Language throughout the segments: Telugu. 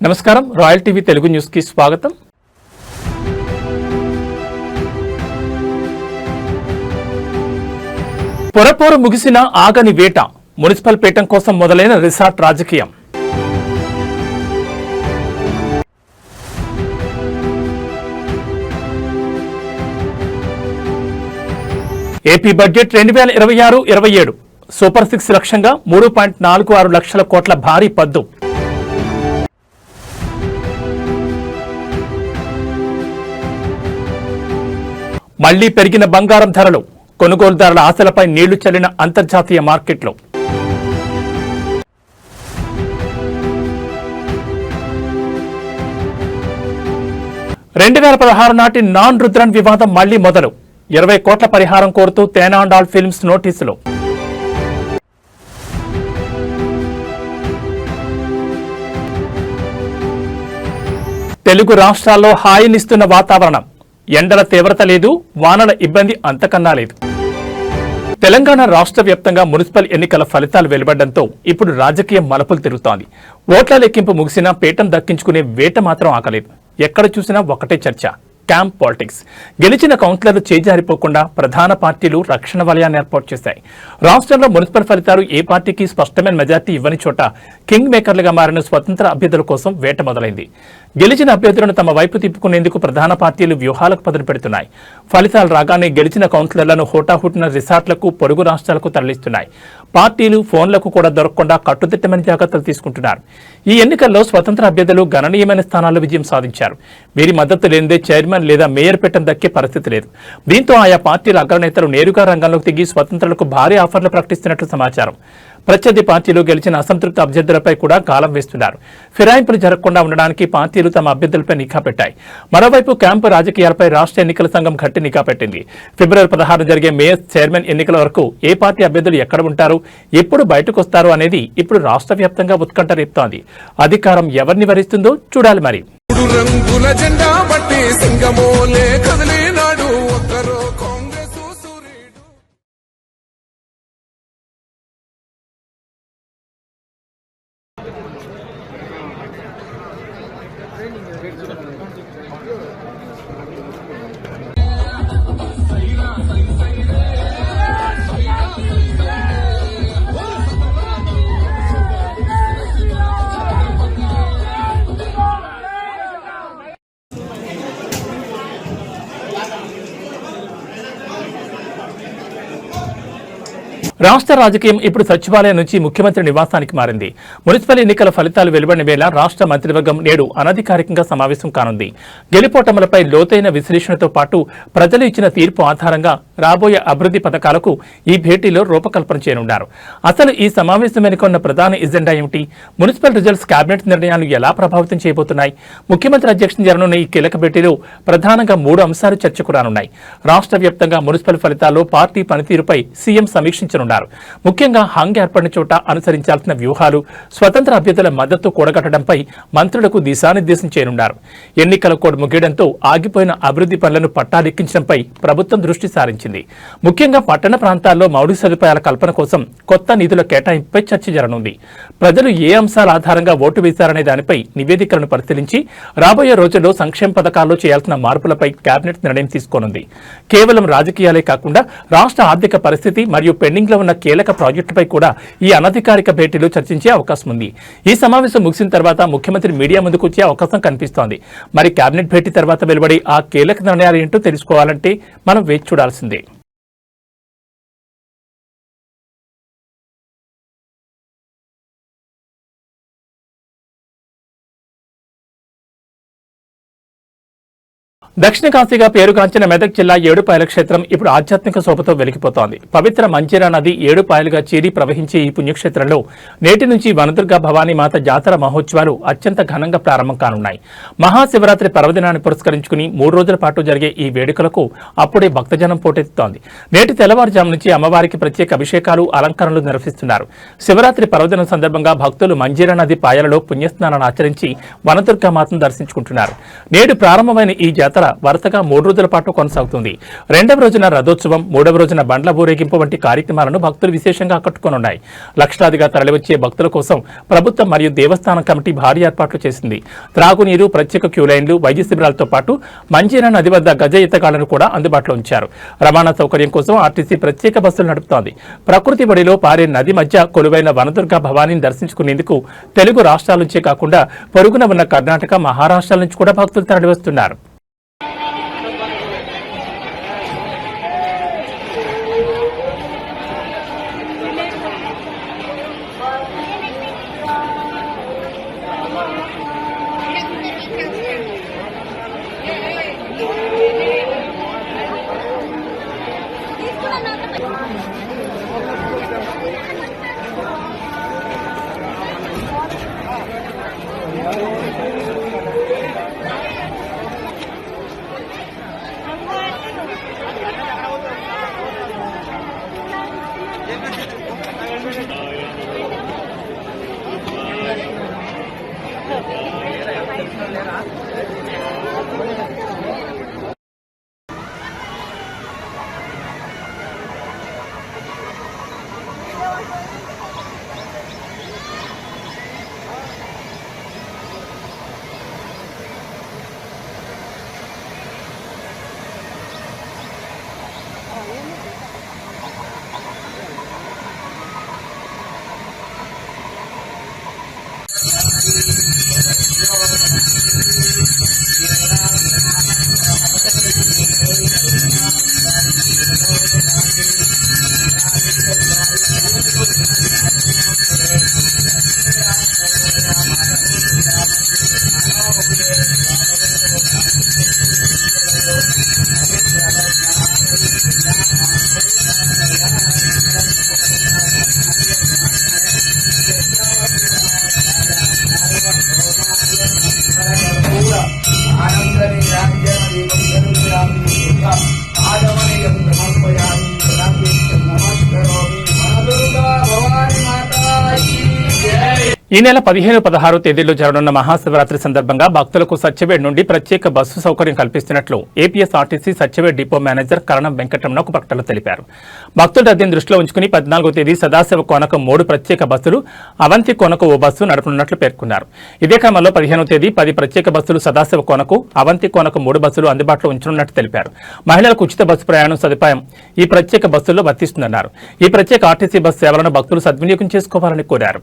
నమస్కారం రాయల్ టీవీ తెలుగు న్యూస్ కి స్వాగతం. పొరపోరు ముగిసిన ఆగని వేట, మున్సిపల్ పీఠం కోసం మొదలైన రిసార్ట్ రాజకీయం. ఏపీ బడ్జెట్ 2026-27 సూపర్ 6 లక్ష్యంగా 3.46 లక్షల కోట్ల భారీ పద్దు. మళ్లీ పెరిగిన బంగారం ధరలు, కొనుగోలుదారుల ఆశలపై నీళ్లు చల్లిన అంతర్జాతీయ మార్కెట్లు. రెండు 2016 నాటి నాన్ రుద్రన్ వివాదం మళ్లీ మొదలు, 20 కోట్ల పరిహారం కోరుతూ తేనాండాల్ ఫిల్మ్స్ నోటీసులు. తెలుగు రాష్ట్రాల్లో హాయినిస్తున్న వాతావరణం, ఎండల తీవ్రత లేదు, వానల ఇబ్బంది అంతకన్నా లేదు. తెలంగాణ రాష్ట్ర వ్యాప్తంగా మున్సిపల్ ఎన్నికల ఫలితాలు వెలువడడంతో ఇప్పుడు రాజకీయం మలుపులు తిరుగుతోంది. ఓట్ల లెక్కింపు ముగిసినా పీఠం దక్కించుకునే వేట మాత్రం ఆగలేదు. ఎక్కడ చూసినా ఒకటే చర్చ, క్యాంప్ పాలిటిక్స్. గెలిచిన కౌన్సిలర్లు చేజారిపోకుండా ప్రధాన పార్టీలు రక్షణ వలయాన్ని ఏర్పాటు చేశాయి. రాష్ట్రంలో మున్సిపల్ ఫలితాలు ఏ పార్టీకి స్పష్టమైన మెజార్టీ ఇవ్వని చోట కింగ్ మేకర్లుగా మారిన స్వతంత్ర అభ్యర్థుల కోసం వేట మొదలైంది. గెలిచిన అభ్యర్థులను తమ వైపు తిప్పుకునేందుకు ప్రధాన పార్టీలు వ్యూహాలకు పదును పెడుతున్నాయి. ఫలితాలు రాగానే గెలిచిన కౌన్సిలర్లను హోటాహుటిన రిసార్ట్లకు, పొరుగు రాష్ట్రాలకు తరలిస్తున్నాయి. పార్టీలు ఫోన్లకు కూడా దొరకకుండా కట్టుదిట్టమైన జాగ్రత్తలు తీసుకుంటున్నారు. ఈ ఎన్నికల్లో స్వతంత్ర అభ్యర్థులు గణనీయమైన స్థానాల్లో విజయం సాధించారు. వీరి మద్దతు లేనిదే చైర్మన్ లేదా మేయర్ పీఠం దక్కే పరిస్థితి లేదు. దీంతో ఆయా పార్టీల అగ్రనేతలు నేరుగా రంగంలోకి దిగి స్వతంత్రులకు భారీ ఆఫర్లు ప్రకటిస్తున్నట్లు సమాచారం. ప్రత్యర్థి పార్టీలు గెలిచిన అసంతృప్త అభ్యర్థులపై కూడా గాలం వేస్తున్నారు. ఫిరాయింపులు జరగకుండా ఉండడానికి పార్టీలు తమ అభ్యర్థులపై నిఘా పెట్టాయి. మరోవైపు క్యాంపు రాజకీయాలపై రాష్ట్ర ఎన్నికల సంఘం గట్టి నిఘా పెట్టింది. ఫిబ్రవరి 16 జరిగే మేయర్, చైర్మన్ ఎన్నికల వరకు ఏ పార్టీ అభ్యర్థులు ఎక్కడ ఉంటారు, ఎప్పుడు బయటకు వస్తారు అనేది ఇప్పుడు రాష్ట్ర వ్యాప్తంగా ఉత్కంఠ రేపుతోంది. అధికారం ఎవరిని వరిస్తుందో చూడాలి. మరి రాష్ట్ర రాజకీయం ఇప్పుడు సచివాలయం నుంచి ముఖ్యమంత్రి నివాసానికి మారింది. మున్సిపల్ ఎన్నికల ఫలితాలు వెలువడిన వేళ రాష్ట్ర మంత్రివర్గం నేడు అనధికారికంగా సమావేశం కానుంది. గెలుపోటములపై లోతైన విశ్లేషణతో పాటు ప్రజలు ఇచ్చిన తీర్పు ఆధారంగా రాబోయే అభివృద్ధి పథకాలకు ఈ భేటీలో రూపకల్పన చేయనున్నారు. అసలు ఈ సమావేశం వెనుక ఉన్న ప్రధాన ఎజెండా ఏమిటి? మున్సిపల్ రిజల్ట్స్, కేబినెట్ నిర్ణయాలు ఎలా ప్రభావితం చేయబోతున్నాయి? ముఖ్యమంత్రి అధ్యక్షతన జరగనున్న ఈ కీలక భేటీలో ప్రధానంగా 3 అంశాలు చర్చకు రానున్నాయి. రాష్ట్ర వ్యాప్తంగా మున్సిపల్ ఫలితాల్లో పార్టీ పనితీరుపై సీఎం సమీక్షించనున్నారు. ముఖ్యంగా హంగ్ ఏర్పడిన చోట అనుసరించాల్సిన వ్యూహాలు, స్వతంత్ర అభ్యర్థుల మద్దతు కూడగట్టడంపై మంత్రులకు దిశానిర్దేశం చేయనున్నారు. ఎన్నికల కోడ్ ముగియడంతో ఆగిపోయిన అభివృద్ధి పనులను పట్టాలెక్కించడంపై ప్రభుత్వం దృష్టి సారించింది. ముఖ్యంగా పట్టణ ప్రాంతాల్లో మౌలిక సదుపాయాల కల్పన కోసం కొత్త నిధుల కేటాయింపుపై చర్చ జరగనుంది. ప్రజలు ఏ అంశాల ఆధారంగా ఓటు వేశారనే దానిపై నివేదికలను పరిశీలించి రాబోయే రోజుల్లో సంక్షేమ పథకాల్లో చేయాల్సిన మార్పులపై కేబినెట్ నిర్ణయం తీసుకోనుంది. కేవలం రాజకీయాలే కాకుండా రాష్ట్ర ఆర్థిక పరిస్థితి మరియు పెండింగ్ ఉన్న కీలక ప్రాజెక్టుపై కూడా ఈ అనధికారిక భేటీలో చర్చించే అవకాశం ఉంది. ఈ సమావేశం ముగిసిన తర్వాత ముఖ్యమంత్రి మీడియా ముందుకు వచ్చే అవకాశం కనిపిస్తోంది. మరి కేబినెట్ భేటీ తర్వాత వెలువడి ఆ కీలక నిర్ణయాలు ఏంటో తెలుసుకోవాలంటే మనం వేచి చూడాల్సిందే. దక్షిణ కాశీగా పేరుగాంచిన మెదక్ జిల్లా ఏడుపాయల క్షేత్రం ఇప్పుడు ఆధ్యాత్మిక శోభతో వెలిగిపోతోంది. పవిత్ర మంజీరా నది ఏడుపాయలుగా చీరి ప్రవహించే ఈ పుణ్యక్షేత్రంలో నేటి నుంచి వనదుర్గ భవానీ మాత జాతర మహోత్సవాలు అత్యంత ఘనంగా ప్రారంభం కానున్నాయి. మహాశివరాత్రి పర్వదినాన్ని పురస్కరించుకుని 3 రోజుల పాటు జరిగే ఈ వేడుకలకు అప్పుడే భక్తజనం పోటెత్తుతోంది. నేటి తెల్లవారుజాము నుంచి అమ్మవారికి ప్రత్యేక అభిషేకాలు, అలంకరణలు నిర్వహిస్తున్నారు. శివరాత్రి పర్వదినం సందర్భంగా భక్తులు మంజీరా నది పాయలలో పుణ్యస్నానాన్ని ఆచరించి వనదుర్గ మాతను దర్శించుకుంటున్నారు. నేడు ప్రారంభమైన ఈ జాతర వరుసగా 3 రోజుల పాటు కొనసాగుతుంది. రెండవ రోజున రథోత్సవం, మూడవ రోజున బండ్ల ఊరేగింపు వంటి కార్యక్రమాలను భక్తులు విశేషంగా ఆకట్టుకోనున్నాయి. లక్షలాదిగా తరలివచ్చే భక్తుల కోసం ప్రభుత్వం మరియు దేవస్థానం కమిటీ భారీ ఏర్పాట్లు చేసింది. త్రాగునీరు, ప్రత్యేక క్యూలైన్లు, వైద్య శిబిరాలతో పాటు మంజీరా నది వద్ద గజ ఈతగాళ్లను కూడా అందుబాటులో ఉంచారు. రవాణా సౌకర్యం కోసం ఆర్టీసీ ప్రత్యేక బస్సులు నడుపుతోంది. ప్రకృతి బడిలో పారే నది మధ్య కొలువైన వనదుర్గ భవానీని దర్శించుకునేందుకు తెలుగు రాష్ట్రాల నుంచే కాకుండా పొరుగున ఉన్న కర్ణాటక, మహారాష్ట్రాల నుంచి కూడా భక్తులు తరలివస్తున్నారు. ఈ నెల 15, 16 తేదీల్లో జరగనున్న మహాశివరాత్రి సందర్భంగా భక్తులకు సత్యవేడ్ నుండి ప్రత్యేక బస్సు సౌకర్యం కల్పిస్తున్నట్లు ఏపీఎస్ఆర్టీసీ సత్యవేడ్ డిపో మేనేజర్ కరణం వెంకటరమణ ఒక ప్రకటనలో తెలిపారు. భక్తుల రద్దీని దృష్టిలో ఉంచుకుని 14వ తేదీ సదాశివ కోనకు 3 ప్రత్యేక బస్సులు, అవంతి కోనకు ఓ బస్సు నడపనున్నట్లు పేర్కొన్నారు. ఇదే క్రమంలో 15వ తేదీ 10 ప్రత్యేక బస్సులు సదాశివ కోనకు, అవంతి కోనకు 3 బస్సులు అందుబాటులో ఉంచనున్నట్లు తెలిపారు. మహిళలకు ఉచిత బస్సు ప్రయాణం సదుపాయం ఈ ప్రత్యేక బస్సుల్లో వర్తిస్తుందన్నారు. ఈ ప్రత్యేక ఆర్టీసీ బస్సు సేవలను భక్తులు సద్వినియోగం చేసుకోవాలని కోరారు.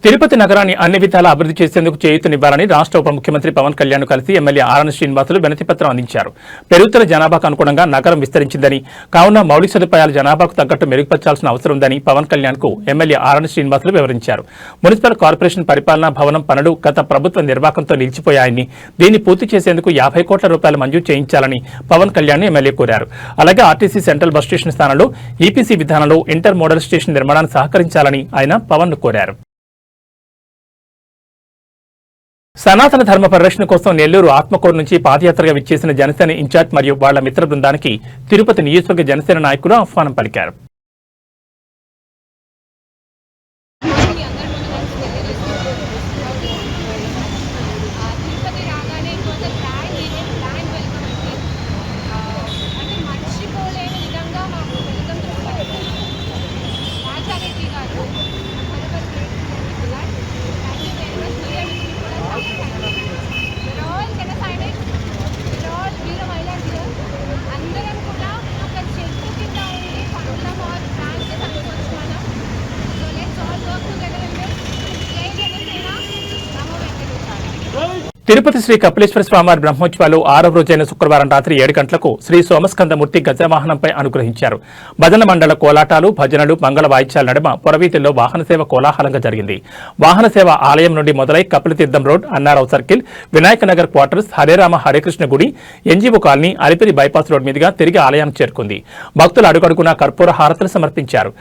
తిరుపతి నగరాన్ని అన్ని విధాలా అభివృద్ధి చేసేందుకు చేయూతనివ్వాలని రాష్ట్ర ఉప ముఖ్యమంత్రి పవన్ కళ్యాణ్ కలిసి ఎమ్మెల్యే ఆర్ఎన్ శ్రీనివాసులు వినతిపత్రం అందించారు. పెరుగుతున్న జనాభాకు అనుగుణంగా నగరం విస్తరించిందని, కావున మౌలిక సదుపాయాలు జనాభాకు తగ్గట్టు మెరుగుపరచాల్సిన అవసరం ఉందని పవన్ కళ్యాణ్ కు ఎమ్మెల్యే ఆర్ఎన్ శ్రీనివాసులు వివరించారు. మున్సిపల్ కార్పొరేషన్ పరిపాలనా భవనం పనులు గత ప్రభుత్వ నిర్వాహకంతో నిలిచిపోయాయని, దీన్ని పూర్తి చేసేందుకు 50 కోట్ల రూపాయలు మంజూరు చేయించాలని పవన్ కళ్యాణ్ ఎమ్మెల్యే కోరారు. అలాగే ఆర్టీసీ సెంట్రల్ బస్ స్టేషన్ స్థానంలో ఈపీసీ విధానంలో ఇంటర్ మోడల్ స్టేషన్ నిర్మాణాన్ని సహకరించాలని ఆయన పవన్ ను కోరారు. సనాతన ధర్మ పరిరక్షణ కోసం నెల్లూరు ఆత్మకూరు నుంచి పాదయాత్రగా విచ్చేసిన జనసేన ఇన్ఛార్జ్ మరియు వాళ్ల మిత్ర బృందానికి తిరుపతి నియోజకవర్గ జనసేన నాయకులు ఆహ్వానం పలికారు. తిరుపతి శ్రీ కపిలేశ్వర స్వామివారి బ్రహ్మోత్సవాలు 6వ రోజైన శుక్రవారం రాత్రి 7 గంటలకు శ్రీ సోమస్కందమూర్తి గజవాహనంపై అనుగ్రహించారు. భజన మండల కోలాటాలు, భజనలు, మంగళ వాయిద్యాల నడుమ పురవీధుల్లో వాహన సేవ కోలాహలంగా జరిగింది. వాహన సేవ ఆలయం నుండి మొదలై Kapila Theertham road, Annarao circle, Vinayaka Nagar quarters, Hare Rama Hare Krishna గుడి, NGO colony, Alipiri bypass road మీదుగా తిరిగి ఆలయానికి చేరుకుంది. భక్తులు అడుగడుగునా కర్పూర హారతులు సమర్పించారు.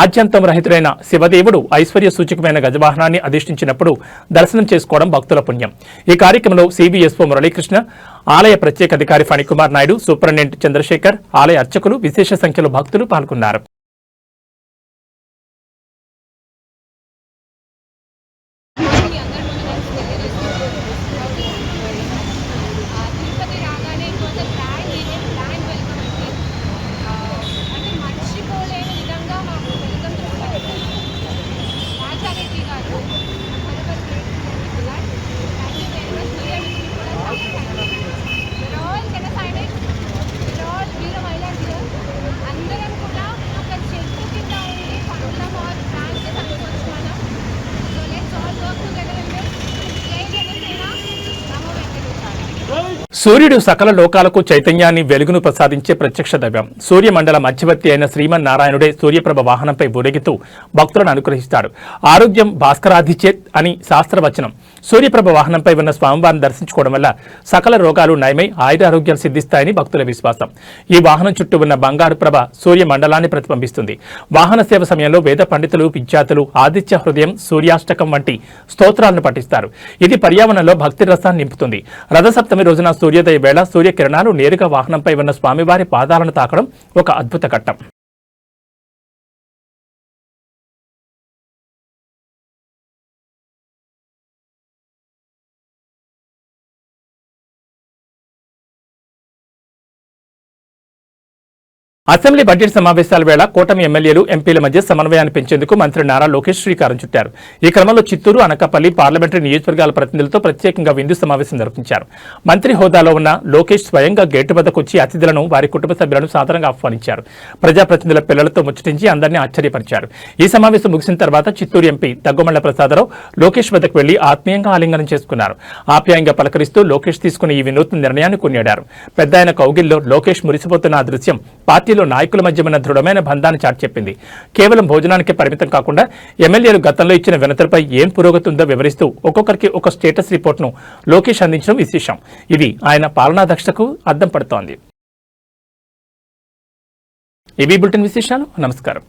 ఆద్యంతం రహితుడైన శివదేవుడు ఐశ్వర్య సూచకమైన గజవాహనాన్ని అధిష్ఠించినప్పుడు దర్శనం చేసుకోవడం భక్తుల పుణ్యం. ఈ కార్యక్రమంలో సిబిఎస్ఓ మురళీకృష్ణ, ఆలయ ప్రత్యేక అధికారి ఫణికుమార్ నాయుడు, సూపరింటెండెంట్ చంద్రశేఖర్, ఆలయ అర్చకులు, విశేష సంఖ్యలో భక్తులు పాల్గొన్నారు. సూర్యుడు సకల లోకాలకు చైతన్యాన్ని వెలుగును ప్రసాదించే ప్రత్యక్ష దైవం. సూర్యమండల మధ్యవర్తి అయిన శ్రీమన్నారాయణుడే సూర్యప్రభ వాహనంపై ఊరేగుతూ భక్తులను అనుగ్రహిస్తాడు. ఆరోగ్యం భాస్కరాధిచేత్ అని శాస్త్రవచనం. సూర్యప్రభ వాహనంపై ఉన్న స్వామివారిని దర్శించుకోవడం వల్ల సకల రోగాలు నయమై ఆయురారోగ్యాలు సిద్ధిస్తాయని భక్తుల విశ్వాసం. ఈ వాహనం చుట్టూ ఉన్న బంగారు ప్రభ సూర్యమండలాన్ని ప్రతిబింబిస్తుంది. వాహన సేవ సమయంలో వేద పండితులు, విద్యార్థులు ఆదిత్య హృదయం, సూర్యాష్టకం వంటి స్తోత్రాలను పఠిస్తారు. ఇది పర్యావరణంలో భక్తి రసాన్ని నింపుతుంది. రథసప్తమి రోజున సూర్యోదయ వేళ సూర్యకిరణాలు నేరుగా వాహనంపై ఉన్న స్వామివారి పాదాలను తాకడం ఒక అద్భుత ఘట్టం. అసెంబ్లీ బడ్జెట్ సమావేశాల వేళ కూటమి ఎమ్మెల్యేలు, ఎంపీల మధ్య సమన్వయాన్ని పెంచేందుకు మంత్రి నారా లోకేష్ శ్రీకారం చుట్టారు. ఈ క్రమంలో చిత్తూరు, అనకాపల్లి పార్లమెంటరీ నియోజకవర్గాల ప్రతినిధులతో ప్రత్యేకంగా విందు సమావేశం నిర్వహించారు. మంత్రి హోదాలో ఉన్న లోకేష్ స్వయంగా గేటు వద్దకు వచ్చి అతిథులను, వారి కుటుంబ సభ్యులను సాదరంగా ఆహ్వానించారు. ప్రజాప్రతినిధుల పిల్లలతో ముచ్చటించి అందరినీ ఆశ్చర్యపరిచారు. ఈ సమావేశం ముగిసిన తర్వాత చిత్తూరు ఎంపీ దగ్గుమళ్ల ప్రసాదరావు లోకేష్ వద్దకు వెళ్లి ఆత్మీయంగా ఆలింగనం చేసుకున్నారు. ఆప్యాయంగా పలకరిస్తూ లోకేష్ తీసుకున్న ఈ వినూత్న నిర్ణయాన్ని కొనియాడారు. పెద్దాయన కౌగిల్లో లోకేష్ మురిసిపోతున్న ఆ దృశ్యం పార్టీలో నాయకుల మధ్య ఉన్న దృఢమైన బంధాన్ని చాటి చెప్పింది. కేవలం భోజనానికి పరిమితం కాకుండా ఎమ్మెల్యేలు గతంలో ఇచ్చిన వినతులపై ఏం పురోగతి ఉందో వివరిస్తూ ఒక్కొక్కరికి ఒక స్టేటస్ రిపోర్ట్ను లోకేష్ అందించడం విశేషం. ఇది ఆయన పాలనా దక్షతకు అద్దం పడుతోంది. ఇవి బులెటిన్ విశేషాలు. నమస్కారం.